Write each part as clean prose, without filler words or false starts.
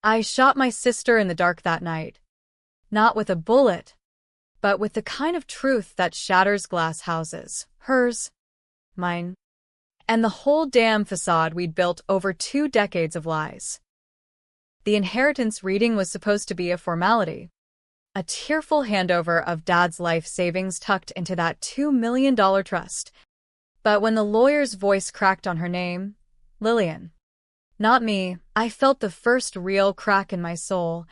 I shot my sister in the dark that night. Not with a bullet, but with the kind of truth that shatters glass houses. Hers, mine, and the whole damn facade we'd built over 2 decades of lies. The inheritance reading was supposed to be a formality, a tearful handover of Dad's life savings tucked into that $2 million trust. But when the lawyer's voice cracked on her name, Lillian, not me, I felt the first real crack in my soul,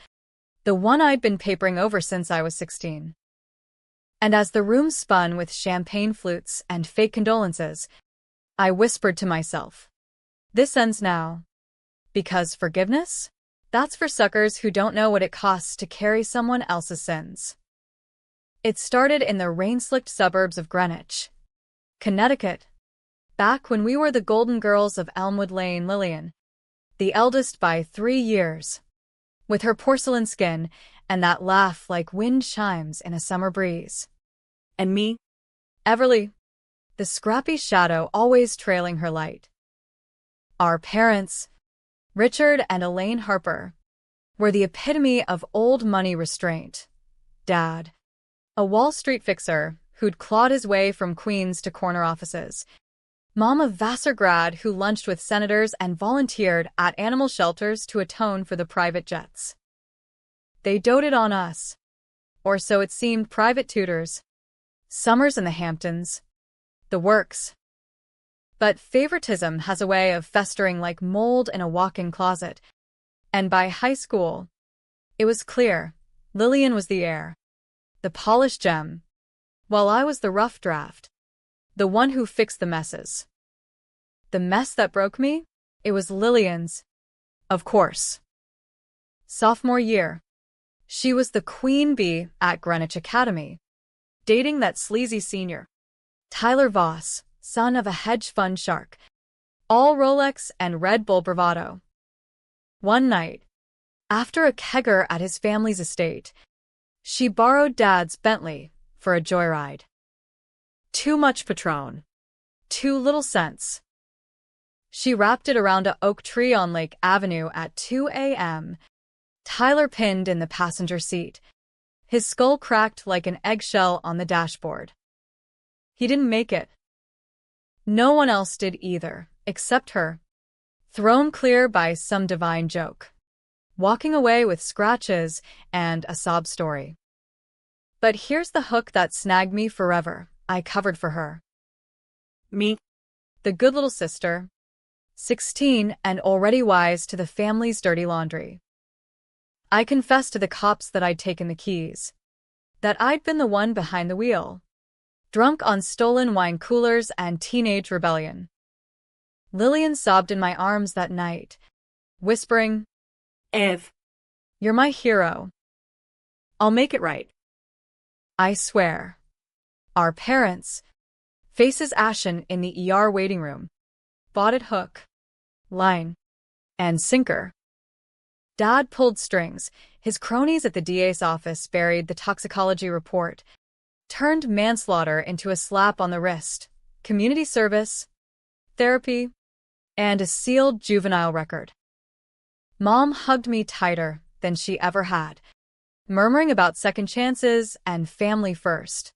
the one I'd been papering over since I was 16. And as the room spun with champagne flutes and fake condolences, I whispered to myself, this ends now. Because forgiveness? That's for suckers who don't know what it costs to carry someone else's sins. It started in the rain-slicked suburbs of Greenwich, Connecticut. Back when we were the Golden Girls of Elmwood Lane. Lillian, the eldest by 3 years, with her porcelain skin and that laugh like wind chimes in a summer breeze. And me, Everly, the scrappy shadow always trailing her light. Our parents, Richard and Elaine Harper, were the epitome of old money restraint. Dad, a Wall Street fixer who'd clawed his way from Queens to corner offices. Mom, a Vassar grad who lunched with senators and volunteered at animal shelters to atone for the private jets. They doted on us, or so it seemed. Private tutors, summers in the Hamptons, the works. But favoritism has a way of festering like mold in a walk-in closet, and by high school, it was clear Lillian was the heir, the polished gem, while I was the rough draft, the one who fixed the messes. The mess that broke me? It was Lillian's, of course. Sophomore year, she was the queen bee at Greenwich Academy, dating that sleazy senior, Tyler Voss, son of a hedge fund shark, all Rolex and Red Bull bravado. One night, after a kegger at his family's estate, she borrowed Dad's Bentley for a joyride. Too much Patron. Too little sense. She wrapped it around an oak tree on Lake Avenue at 2 a.m., Tyler pinned in the passenger seat, his skull cracked like an eggshell on the dashboard. He didn't make it. No one else did either, except her, thrown clear by some divine joke, walking away with scratches and a sob story. But here's the hook that snagged me forever. I covered for her. Me, the good little sister, 16 and already wise to the family's dirty laundry. I confessed to the cops that I'd taken the keys, that I'd been the one behind the wheel, drunk on stolen wine coolers and teenage rebellion. Lillian sobbed in my arms that night, whispering, Ev, you're my hero. I'll make it right. I swear. Our parents, faces ashen in the ER waiting room, bought it hook, line, and sinker. Dad pulled strings. His cronies at the DA's office buried the toxicology report, turned manslaughter into a slap on the wrist, community service, therapy, and a sealed juvenile record. Mom hugged me tighter than she ever had, murmuring about second chances and family first.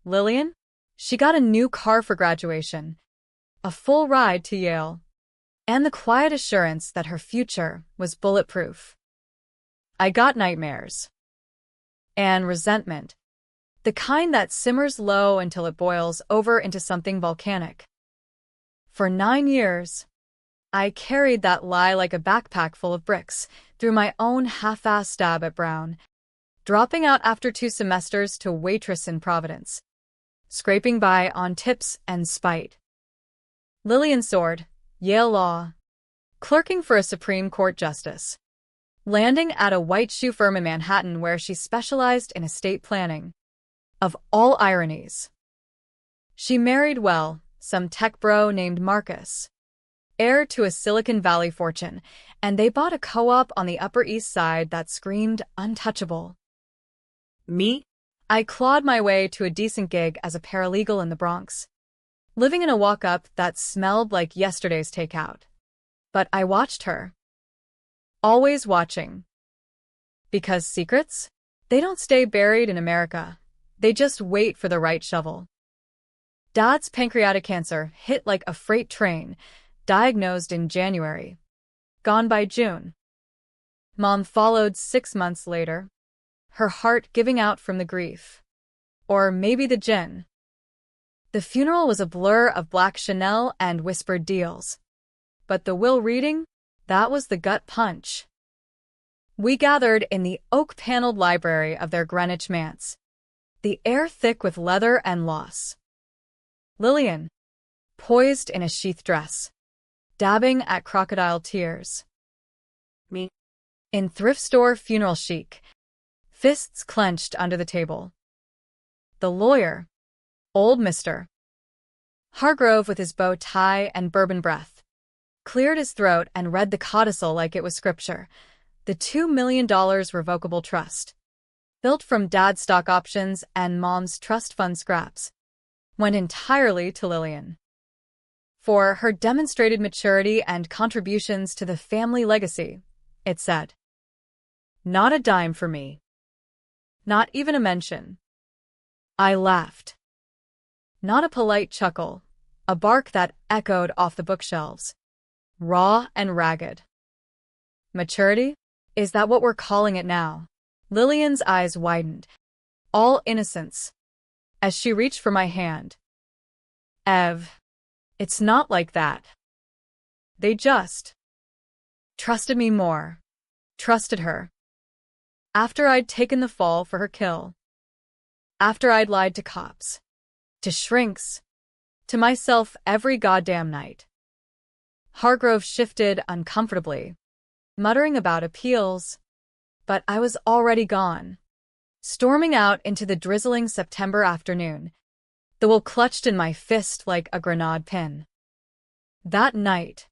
Lillian? She got a new car for graduation, a full ride to Yale, and the quiet assurance that her future was bulletproof. I got nightmares. And resentment. The kind that simmers low until it boils over into something volcanic. For 9 years, I carried that lie like a backpack full of bricks through my own half-assed stab at Brown, dropping out after 2 semesters to waitress in Providence, scraping by on tips and spite. Lillian soared, Yale Law, clerking for a Supreme Court justice, landing at a white shoe firm in Manhattan where she specialized in estate planning. Of all ironies, she married well, some tech bro named Marcus, heir to a Silicon Valley fortune, and they bought a co-op on the Upper East Side that screamed untouchable. Me? I clawed my way to a decent gig as a paralegal in the Bronx, living in a walk-up that smelled like yesterday's takeout. But I watched her. always watching. Because secrets? They don't stay buried in America. They just wait for the right shovel. Dad's pancreatic cancer hit like a freight train, diagnosed in January. Gone by June. Mom followed 6 months later, her heart giving out from the grief. Or maybe the gin. The funeral was a blur of black Chanel and whispered deals. But the will reading? That was the gut punch. We gathered in the oak-paneled library of their Greenwich manse, the air thick with leather and loss. Lillian, poised in a sheath dress, dabbing at crocodile tears. Me, in thrift store funeral chic, fists clenched under the table. The lawyer, old Mr. Hargrove with his bow tie and bourbon breath, cleared his throat and read the codicil like it was scripture. The $2 million revocable trust, built from Dad's stock options and Mom's trust fund scraps, went entirely to Lillian. For her demonstrated maturity and contributions to the family legacy, it said. Not a dime for me. Not even a mention. I laughed. Not a polite chuckle, a bark that echoed off the bookshelves. Raw and ragged. Maturity? Is that what we're calling it now? Lillian's eyes widened, all innocence, as she reached for my hand. Ev, it's not like that. They just trusted me more. Trusted her. After I'd taken the fall for her kill. After I'd lied to cops. To shrinks. To myself every goddamn night. Hargrove shifted uncomfortably, muttering about appeals. But I was already gone. Storming out into the drizzling September afternoon, the will clutched in my fist like a grenade pin. That night,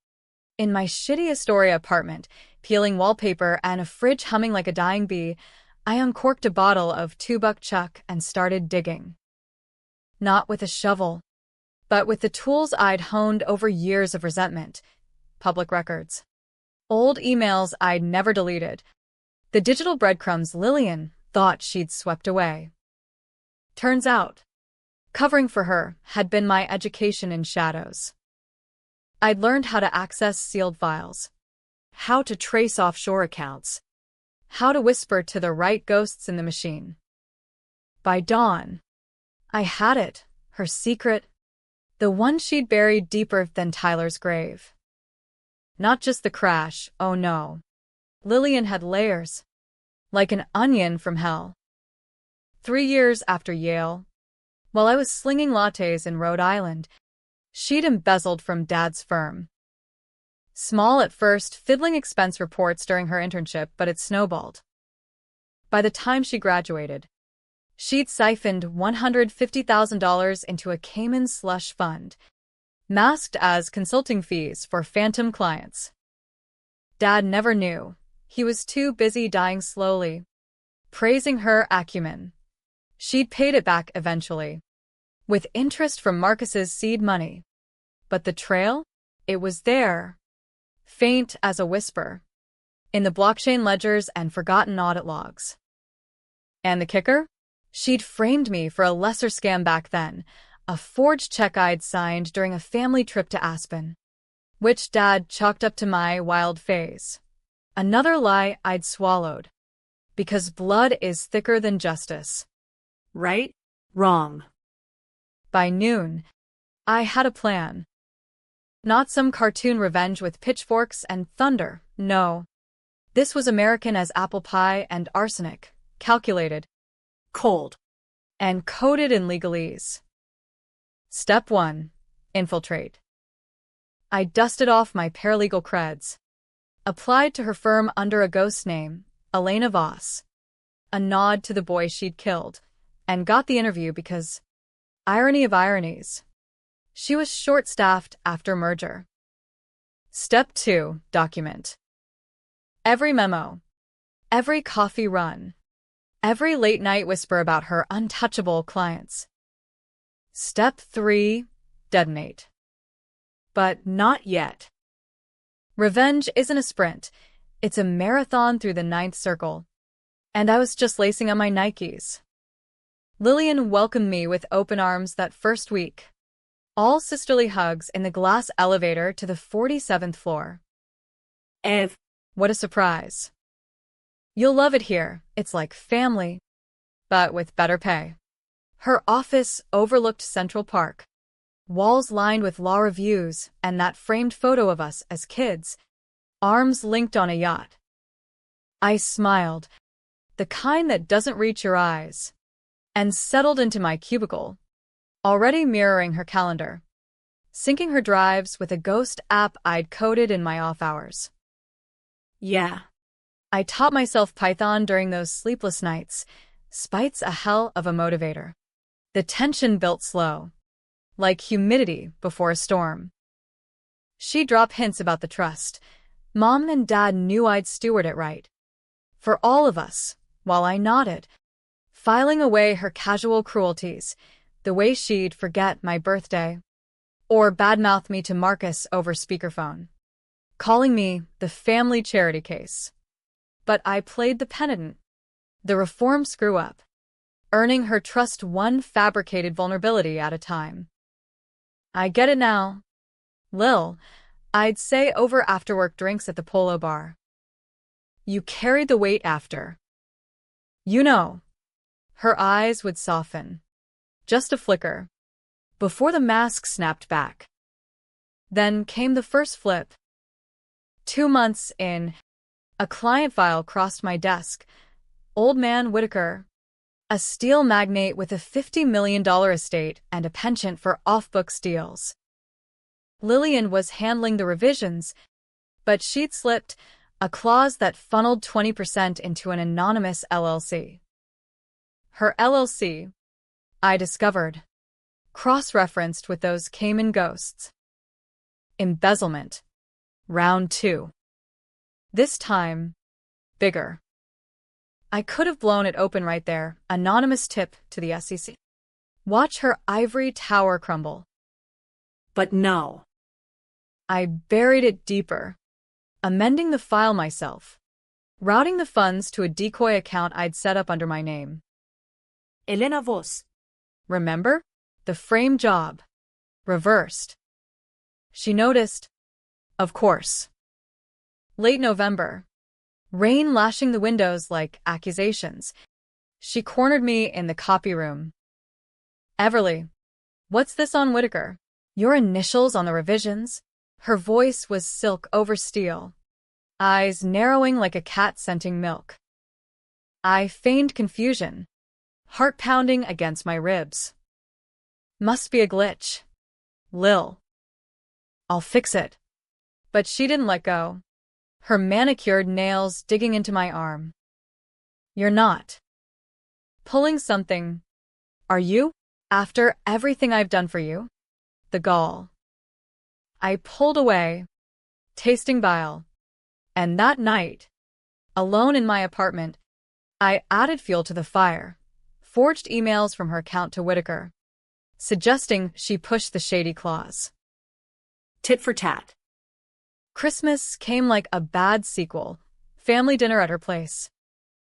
in my shitty Astoria apartment, peeling wallpaper and a fridge humming like a dying bee, I uncorked a bottle of 2-buck chuck and started digging. Not with a shovel, but with the tools I'd honed over years of resentment. Public records. Old emails I'd never deleted. The digital breadcrumbs Lillian thought she'd swept away. Turns out, covering for her had been my education in shadows. I'd learned how to access sealed files, how to trace offshore accounts, how to whisper to the right ghosts in the machine. By dawn, I had it, her secret, the one she'd buried deeper than Tyler's grave. Not just the crash, oh no. Lillian had layers, like an onion from hell. 3 years after Yale, while I was slinging lattes in Rhode Island, she'd embezzled from Dad's firm. Small at first, fiddling expense reports during her internship, but it snowballed. By the time she graduated, she'd siphoned $150,000 into a Cayman slush fund, masked as consulting fees for phantom clients. Dad never knew. He was too busy dying slowly, praising her acumen. She'd paid it back eventually, with interest from Marcus's seed money. But the trail? It was there, faint as a whisper, in the blockchain ledgers and forgotten audit logs. And the kicker? She'd framed me for a lesser scam back then, a forged check I'd signed during a family trip to Aspen, which Dad chalked up to my wild phase. Another lie I'd swallowed. Because blood is thicker than justice. Right? Wrong. By noon, I had a plan. Not some cartoon revenge with pitchforks and thunder, no. This was American as apple pie and arsenic, calculated, cold, and coded in legalese. Step 1. Infiltrate. I dusted off my paralegal creds, applied to her firm under a ghost name, Elena Voss, a nod to the boy she'd killed, and got the interview because, irony of ironies, she was short-staffed after merger. Step 2. Document. Every memo, every coffee run, every late-night whisper about her untouchable clients. Step 3. Detonate. But not yet. Revenge isn't a sprint, It's a marathon through the ninth circle. And I was just lacing on my Nikes. Lillian welcomed me with open arms that first week. All sisterly hugs in the glass elevator to the 47th floor. Ev, What a surprise. You'll love it here. It's like family, but with better pay. Her office overlooked Central Park. Walls lined with law reviews and that framed photo of us as kids, arms linked on a yacht. I smiled, the kind that doesn't reach your eyes, and settled into my cubicle, already mirroring her calendar, syncing her drives with a ghost app I'd coded in my off hours. yeah. I taught myself Python during those sleepless nights. Spite's a hell of a motivator. The tension built slow, like humidity before a storm. She'd drop hints about the trust. Mom and Dad knew I'd steward it right. For all of us, while I nodded, filing away her casual cruelties, the way she'd forget my birthday, or badmouth me to Marcus over speakerphone, calling me the family charity case. But I played the penitent, the reform screw-up, earning her trust one fabricated vulnerability at a time. I get it now. Lil, I'd say over after-work drinks at the Polo Bar. You carried the weight after. You know. Her eyes would soften. Just a flicker. Before the mask snapped back. Then came the first flip. 2 months in, a client file crossed my desk. Old man Whitaker. A steel magnate with a $50 million estate and a penchant for off-book deals. Lillian was handling the revisions, but she'd slipped a clause that funneled 20% into an anonymous LLC. Her LLC, I discovered, cross-referenced with those Cayman ghosts. Embezzlement. Round 2. This time, bigger. I could have blown it open right there, anonymous tip to the SEC. Watch her ivory tower crumble. But no. I buried it deeper, amending the file myself, routing the funds to a decoy account I'd set up under my name. Elena Vos. Remember? The frame job. Reversed. She noticed. Of course. Late November. Rain lashing the windows like accusations. She cornered me in the copy room. Everly, what's this on Whitaker? Your initials on the revisions? Her voice was silk over steel, eyes narrowing like a cat scenting milk. I feigned confusion, heart pounding against my ribs. Must be a glitch. Lil. I'll fix it. But she didn't let go, her manicured nails digging into my arm. You're not pulling something, are you? After everything I've done for you? The gall. I pulled away, tasting bile. And that night, alone in my apartment, I added fuel to the fire, forged emails from her account to Whitaker, suggesting she push the shady clause. Tit for tat. Christmas came like a bad sequel, family dinner at her place.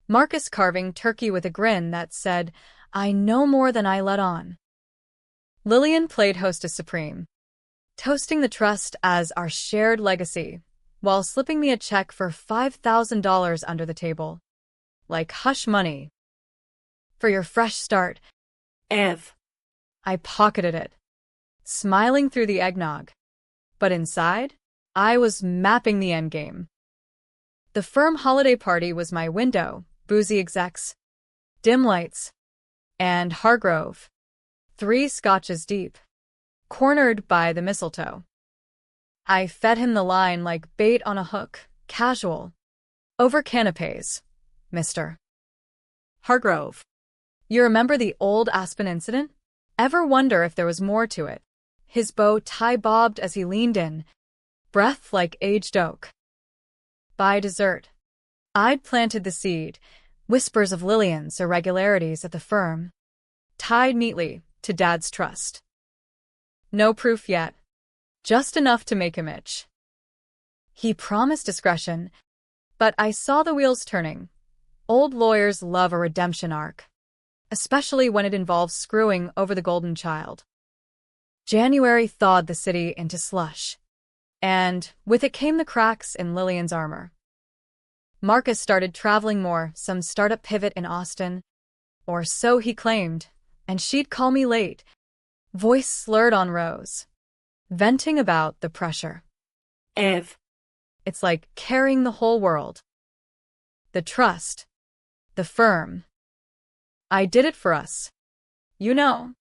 Marcus carving turkey with a grin that said, I know more than I let on. Lillian played hostess supreme, toasting the trust as our shared legacy, while slipping me a check for $5,000 under the table. Like hush money. For your fresh start, Ev. I pocketed it, smiling through the eggnog. But inside, I was mapping the endgame. The firm holiday party was my window, boozy execs, dim lights, and Hargrove, 3 scotches deep, cornered by the mistletoe. I fed him the line like bait on a hook, casual. Over canapes, Mr. Hargrove. You remember the old Aspen incident? Ever wonder if there was more to it? His bow tie bobbed as he leaned in, breath like aged oak. By dessert, I'd planted the seed, whispers of Lillian's irregularities at the firm, tied neatly to Dad's trust. No proof yet, just enough to make him itch. He promised discretion, But I saw the wheels turning. Old lawyers love a redemption arc, especially when it involves screwing over the golden child. January thawed the city into slush, and with it came the cracks in Lillian's armor. Marcus started traveling more, some startup pivot in Austin, or so he claimed, and she'd call me late, voice slurred on Rose, venting about the pressure. Ev. It's like carrying the whole world. The trust. The firm. I did it for us. You know.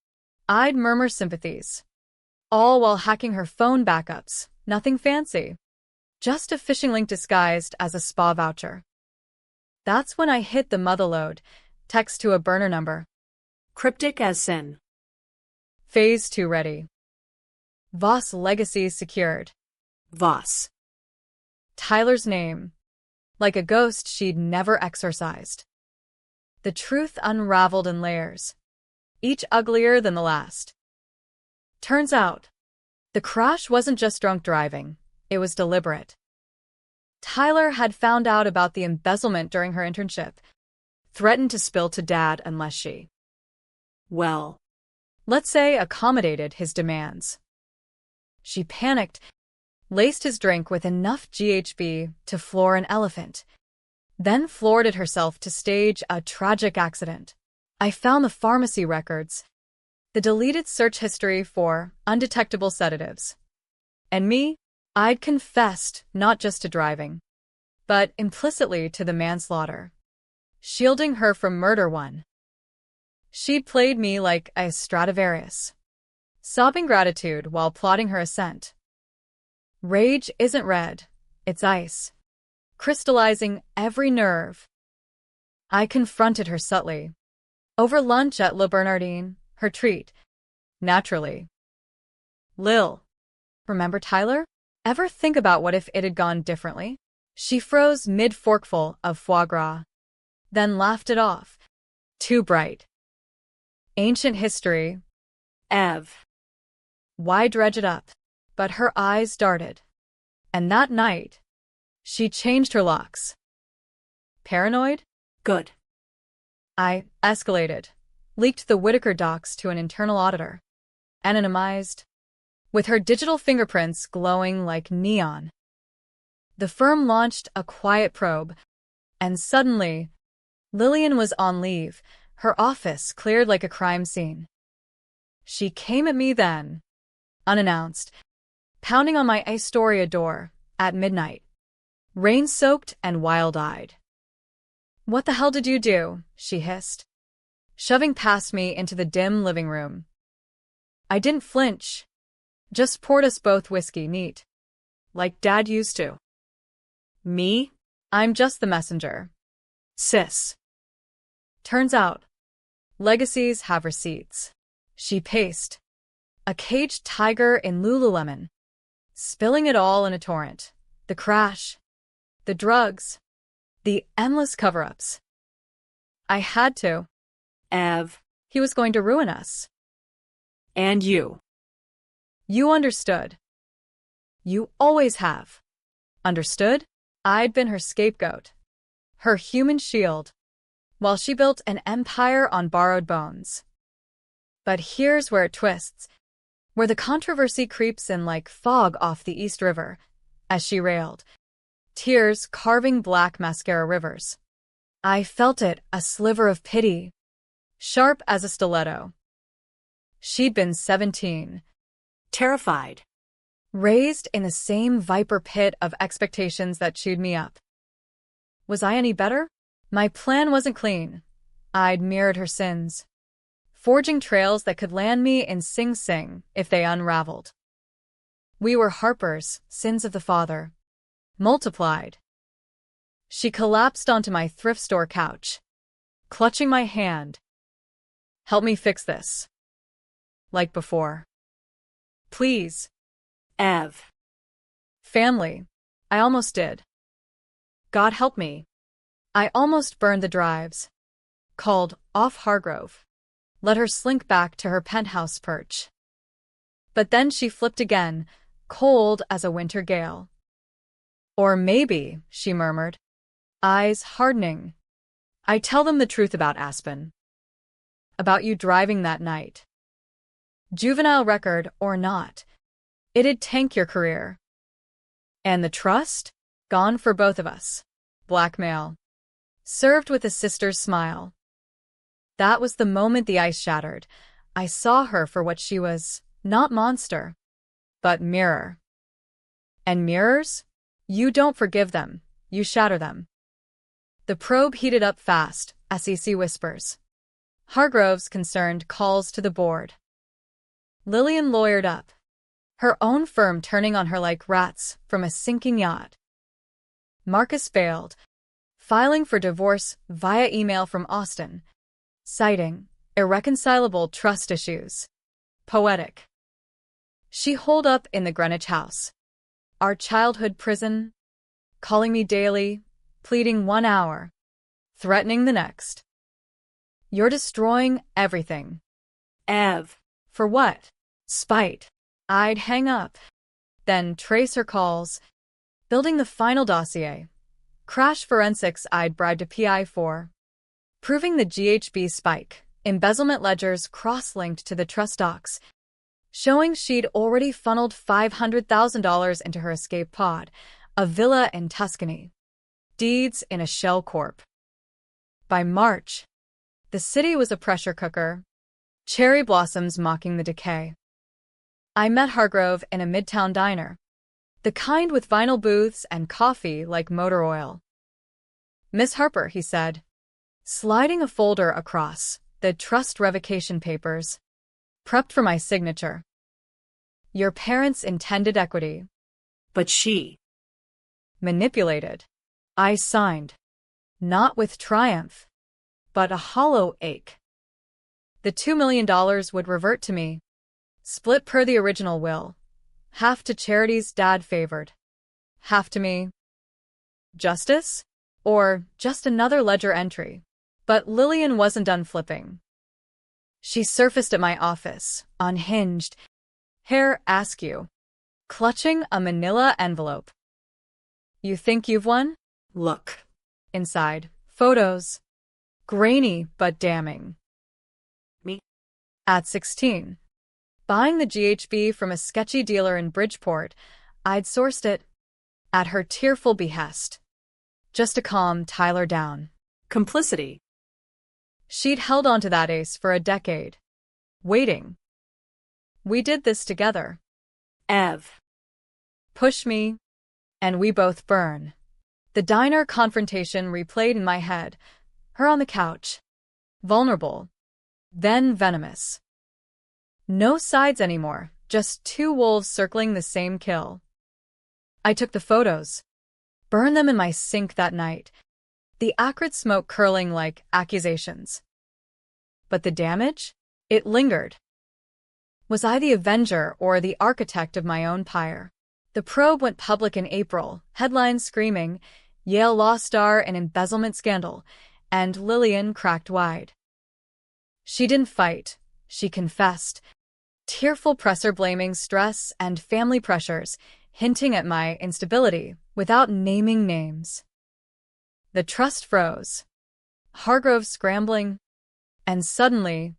I'd murmur sympathies. All while hacking her phone backups. Nothing fancy. Just a phishing link disguised as a spa voucher. That's when I hit the motherlode, text to a burner number. Cryptic as sin. Phase 2 ready. Voss legacy secured. Voss. Tyler's name. Like a ghost she'd never exorcised. The truth unraveled in layers, each uglier than the last. Turns out, the crash wasn't just drunk driving, it was deliberate. Tyler had found out about the embezzlement during her internship, threatened to spill to Dad unless she, well, let's say, accommodated his demands. She panicked, laced his drink with enough GHB to floor an elephant, then floored it herself to stage a tragic accident. I found the pharmacy records, the deleted search history for undetectable sedatives. And me, I'd confessed not just to driving, but implicitly to the manslaughter, shielding her from murder one. She'd played me like a Stradivarius, sobbing gratitude while plotting her ascent. Rage isn't red, it's ice, crystallizing every nerve. I confronted her subtly. Over lunch at Le Bernardin, her treat. Naturally. Lil, remember Tyler? Ever think about what if it had gone differently? She froze mid-forkful of foie gras, then laughed it off. Too bright. Ancient history. Ev. Why dredge it up? But her eyes darted. And that night, she changed her locks. Paranoid? Good. I escalated, leaked the Whitaker docs to an internal auditor. Anonymized, with her digital fingerprints glowing like neon. The firm launched a quiet probe, and suddenly, Lillian was on leave, her office cleared like a crime scene. She came at me then, unannounced, pounding on my Astoria door at midnight, rain-soaked and wild-eyed. "What the hell did you do?" she hissed, shoving past me into the dim living room. I didn't flinch, just poured us both whiskey neat, like Dad used to. Me? I'm just the messenger. Sis. Turns out, legacies have receipts. She paced, a caged tiger in Lululemon, spilling it all in a torrent. The crash, the drugs, the endless cover-ups. I had to. Ev. He was going to ruin us. And you. You understood. You always have. Understood? I'd been her scapegoat, her human shield, while she built an empire on borrowed bones. But here's where it twists, where the controversy creeps in like fog off the East River, as she railed, tears carving black mascara rivers. I felt it, a sliver of pity, sharp as a stiletto. She'd been 17. Terrified. Raised in the same viper pit of expectations that chewed me up. Was I any better? My plan wasn't clean. I'd mirrored her sins, forging trails that could land me in Sing Sing if they unraveled. We were Harper's sins of the father, multiplied. She collapsed onto my thrift store couch, clutching my hand. Help me fix this. Like before. Please. Ev. Family. I almost did. God help me. I almost burned the drives. Called off Hargrove. Let her slink back to her penthouse perch. But then she flipped again, cold as a winter gale. Or maybe, she murmured, eyes hardening. I tell them the truth about Aspen. About you driving that night. Juvenile record or not, it'd tank your career. And the trust? Gone for both of us. Blackmail. Served with a sister's smile. That was the moment the ice shattered. I saw her for what she was, not monster, but mirror. And mirrors? You don't forgive them, you shatter them. The probe heated up fast, SEC whispers. Hargrove's concerned calls to the board. Lillian lawyered up, her own firm turning on her like rats from a sinking yacht. Marcus failed, filing for divorce via email from Austin, citing irreconcilable trust issues. Poetic. She holed up in the Greenwich house, our childhood prison, calling me daily, pleading 1 hour, threatening the next. You're destroying everything. Ev. For what? Spite. I'd hang up, then trace her calls, building the final dossier. Crash forensics I'd bribed a PI for. Proving the GHB spike, embezzlement ledgers cross-linked to the trust docs, showing she'd already funneled $500,000 into her escape pod, a villa in Tuscany. Deeds in a shell corp. By March, the city was a pressure cooker, cherry blossoms mocking the decay. I met Hargrove in a midtown diner, the kind with vinyl booths and coffee like motor oil. Miss Harper, he said, sliding a folder across the trust revocation papers, prepped for my signature. Your parents intended equity. But she manipulated. I signed, not with triumph, but a hollow ache. The $2 million would revert to me, split per the original will, half to charities Dad favored, half to me. Justice? Or just another ledger entry? But Lillian wasn't done flipping. She surfaced at my office, unhinged, hair askew, clutching a manila envelope. You think you've won? look. Inside, photos. Grainy but damning. Me? At 16. Buying the GHB from a sketchy dealer in Bridgeport, I'd sourced it. At her tearful behest. Just to calm Tyler down. Complicity. She'd held onto that ace for a decade. Waiting. We did this together. Ev. Push me, and we both burn. The diner confrontation replayed in my head, her on the couch. Vulnerable. Then venomous. No sides anymore, just two wolves circling the same kill. I took the photos. Burned them in my sink that night, the acrid smoke curling like accusations. But the damage? It lingered. Was I the avenger or the architect of my own pyre? The probe went public in April, headlines screaming, Yale law star in embezzlement scandal, and Lillian cracked wide. She didn't fight, she confessed. Tearful presser blaming stress and family pressures, hinting at my instability without naming names. The trust froze. Hargrove scrambling. And suddenly,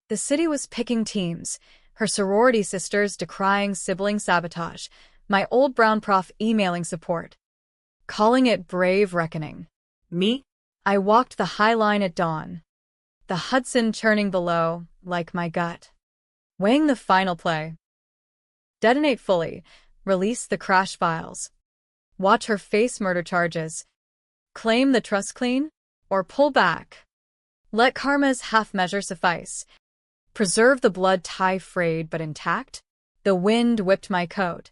the city was picking teams, her sorority sisters decrying sibling sabotage, my old brown prof emailing support, calling it brave reckoning. Me? I walked the High Line at dawn, the Hudson churning below, like my gut. Weighing the final play. Detonate fully, release the crash files. Watch her face murder charges. Claim the trust clean, or pull back. Let karma's half measure suffice. Preserve the blood tie frayed but intact. The wind whipped my coat,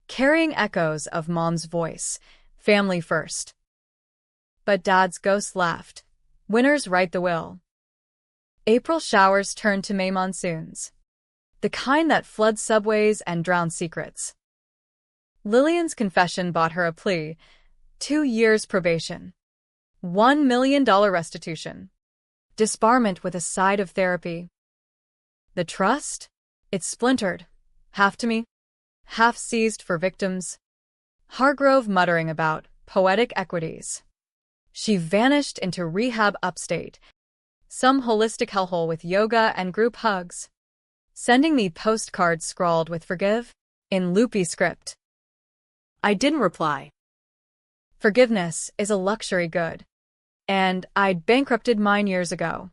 carrying echoes of Mom's voice, family first. But Dad's ghost laughed. Winners write the will. April showers turned to May monsoons. The kind that flood subways and drown secrets. Lillian's confession bought her a plea, 2 years probation, $1 million restitution, disbarment with a side of therapy. The trust? It splintered, half to me, half seized for victims. Hargrove muttering about poetic equities. She vanished into rehab upstate, some holistic hellhole with yoga and group hugs, sending me postcards scrawled with forgive in loopy script. I didn't reply. Forgiveness is a luxury good, and I'd bankrupted mine years ago.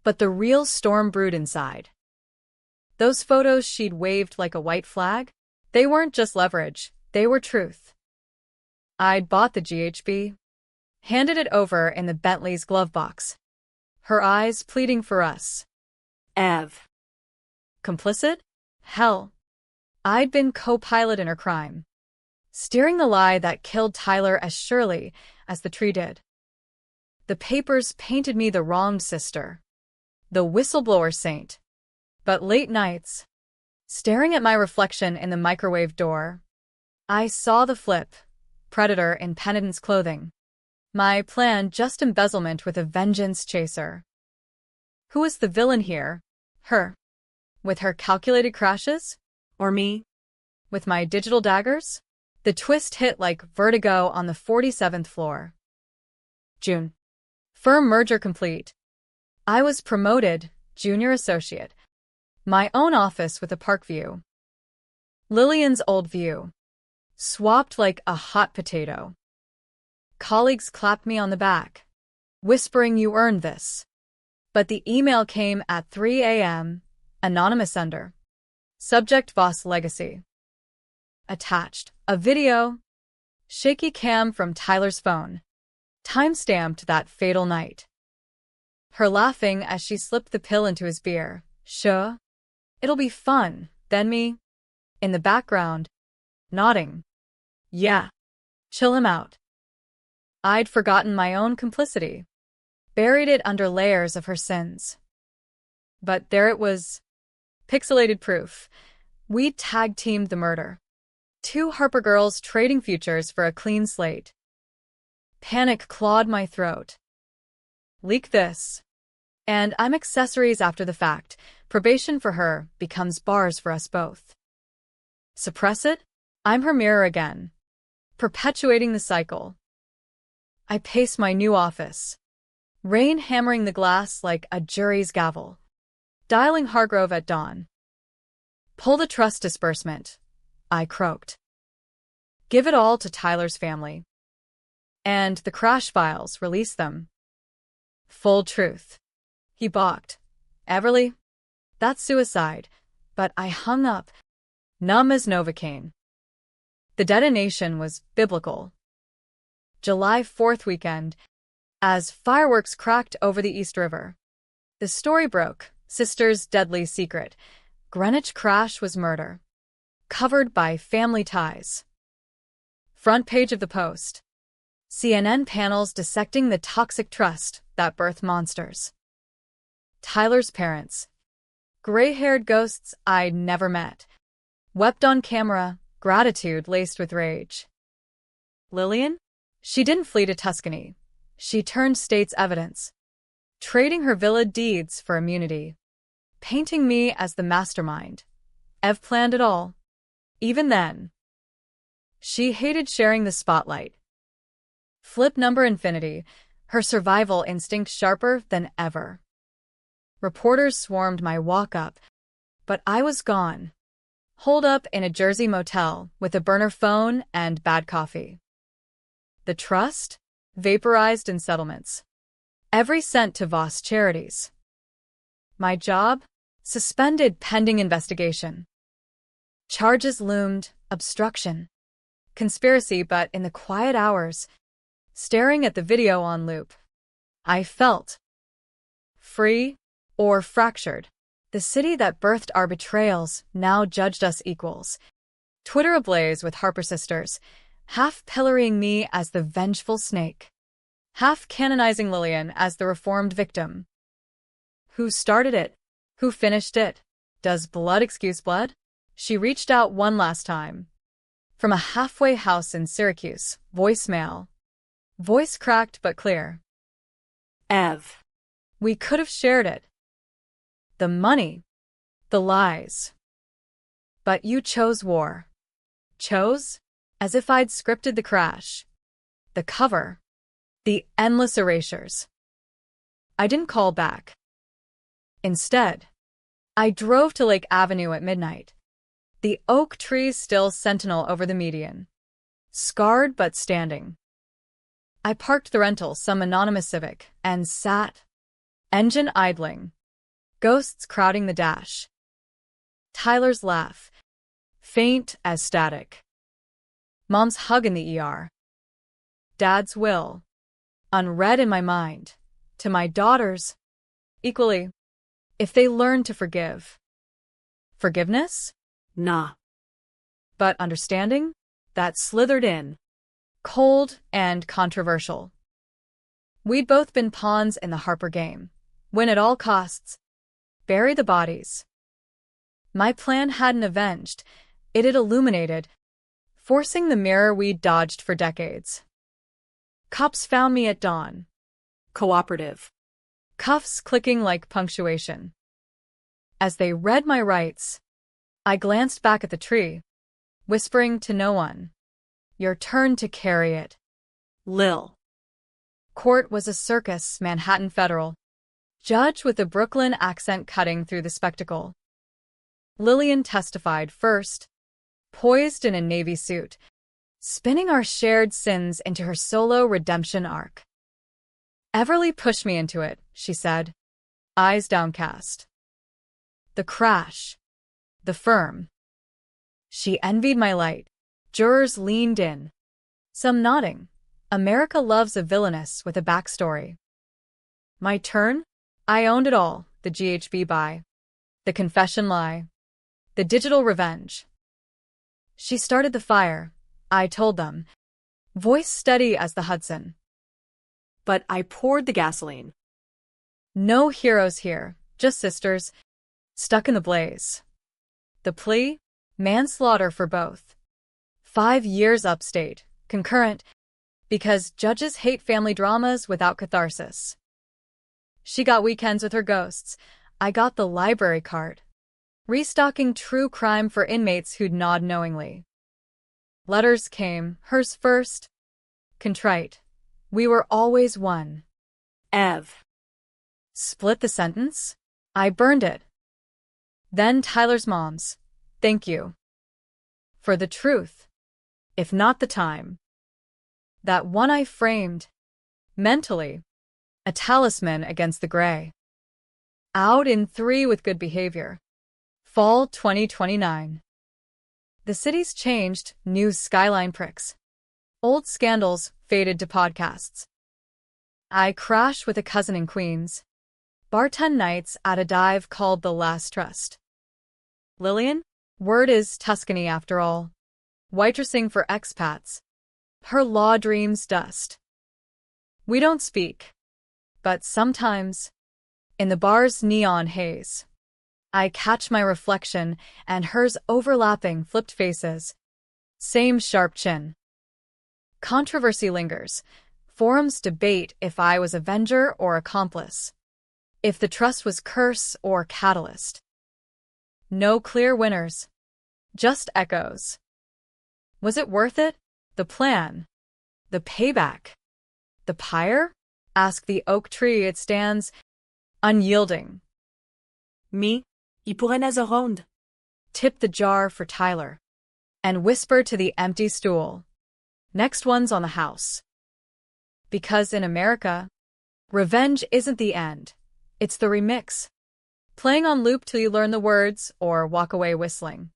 But the real storm brewed inside. Those photos she'd waved like a white flag, they weren't just leverage, they were truth. I'd bought the GHB, handed it over in the Bentley's glove box, her eyes pleading for us. Ev. Complicit? Hell. I'd been co-pilot in her crime, steering the lie that killed Tyler as surely as the tree did. The papers painted me the wronged sister, the whistleblower saint. But late nights, staring at my reflection in the microwave door, I saw the flip, predator in penitent's clothing. My plan just embezzlement with a vengeance chaser. Who was the villain here? Her. With her calculated crashes? Or me? With my digital daggers? The twist hit like vertigo on the 47th floor. June. Firm merger complete. I was promoted, junior associate. My own office with a park view. Lillian's old view. Swapped like a hot potato. Colleagues clapped me on the back, whispering you earned this. But the email came at 3 a.m., anonymous sender. Subject Voss Legacy. Attached, a video. Shaky cam from Tyler's phone. Time-stamped that fatal night. Her laughing as she slipped the pill into his beer. Sure. It'll be fun. Then me. In the background. Nodding. Yeah. Chill him out. I'd forgotten my own complicity. Buried it under layers of her sins. But there it was. Pixelated proof. We tag-teamed the murder. Two Harper girls trading futures for a clean slate. Panic clawed my throat. Leak this. And I'm accessories after the fact. Probation for her becomes bars for us both. Suppress it? I'm her mirror again. Perpetuating the cycle. I pace my new office. Rain hammering the glass like a jury's gavel. Dialing Hargrove at dawn. Pull the trust disbursement, I croaked. Give it all to Tyler's family. And the crash files, release them. Full truth. He balked. Everly? That's suicide. But I hung up, numb as Novocaine. The detonation was biblical. July 4th weekend, as fireworks cracked over the East River. The story broke, sister's deadly secret. Greenwich crash was murder. Covered by family ties. Front page of the Post. CNN panels dissecting the toxic trust that birthed monsters. Tyler's parents. Gray-haired ghosts I'd never met. Wept on camera, gratitude laced with rage. Lillian? She didn't flee to Tuscany. She turned state's evidence. Trading her villa deeds for immunity. Painting me as the mastermind. Ev planned it all. Even then. She hated sharing the spotlight. Flip number infinity, her survival instinct sharper than ever. Reporters swarmed my walk-up, but I was gone. Holed up in a Jersey motel with a burner phone and bad coffee. The trust? Vaporized in settlements. Every cent to Voss charities. My job? Suspended pending investigation. Charges loomed, obstruction. Conspiracy, but in the quiet hours, staring at the video on loop, I felt free or fractured. The city that birthed our betrayals now judged us equals. Twitter ablaze with Harper sisters, half pillorying me as the vengeful snake, half canonizing Lillian as the reformed victim. Who started it? Who finished it? Does blood excuse blood? She reached out one last time. From a halfway house in Syracuse, voicemail. Voice cracked but clear. Ev. We could have shared it. The money. The lies. But you chose war. Chose? As if I'd scripted the crash. The cover. The endless erasures. I didn't call back. Instead, I drove to Lake Avenue at midnight. The oak trees still sentinel over the median. Scarred but standing. I parked the rental, some anonymous Civic, and sat. Engine idling. Ghosts crowding the dash. Tyler's laugh. Faint as static. Mom's hug in the ER. Dad's will. Unread in my mind. To my daughters. Equally. If they learn to forgive. Forgiveness? Nah. But understanding? That slithered in. Cold and controversial. We'd both been pawns in the Harper game. Win at all costs. Bury the bodies. My plan hadn't avenged. It had illuminated. Forcing the mirror we'd dodged for decades. Cops found me at dawn. Cooperative. Cuffs clicking like punctuation. As they read my rights, I glanced back at the tree, whispering to no one. Your turn to carry it. Lil. Court was a circus, Manhattan Federal. Judge with a Brooklyn accent cutting through the spectacle. Lillian testified first, poised in a navy suit, spinning our shared sins into her solo redemption arc. Everly pushed me into it, she said, eyes downcast. The crash. The firm. She envied my light. Jurors leaned in. Some nodding. America loves a villainess with a backstory. My turn? I owned it all, the GHB buy. The confession lie. The digital revenge. She started the fire, I told them, voice steady as the Hudson. But I poured the gasoline. No heroes here, just sisters, stuck in the blaze. The plea? Manslaughter for both. 5 years upstate, concurrent, because judges hate family dramas without catharsis. She got weekends with her ghosts. I got the library card. Restocking true crime for inmates who'd nod knowingly. Letters came, hers first. Contrite. We were always one. Ev. Split the sentence? I burned it. Then Tyler's mom's. Thank you. For the truth. If not the time. That one I framed. Mentally. A talisman against the gray. Out in 3 with good behavior. Fall 2029. The city's changed, new skyline pricks. Old scandals faded to podcasts. I crash with a cousin in Queens. Bartend nights at a dive called The Last Trust. Lillian? Word is Tuscany after all. Waitressing for expats. Her law dreams dust. We don't speak. But sometimes, in the bar's neon haze, I catch my reflection and hers overlapping flipped faces. Same sharp chin. Controversy lingers. Forums debate if I was avenger or accomplice. If the trust was curse or catalyst. No clear winners. Just echoes. Was it worth it? The plan? The payback? The pyre? Ask the oak tree it stands, unyielding. Me? I pour une ronde. Tip the jar for Tyler. And whisper to the empty stool. Next one's on the house. Because in America, revenge isn't the end. It's the remix. Playing on loop till you learn the words or walk away whistling.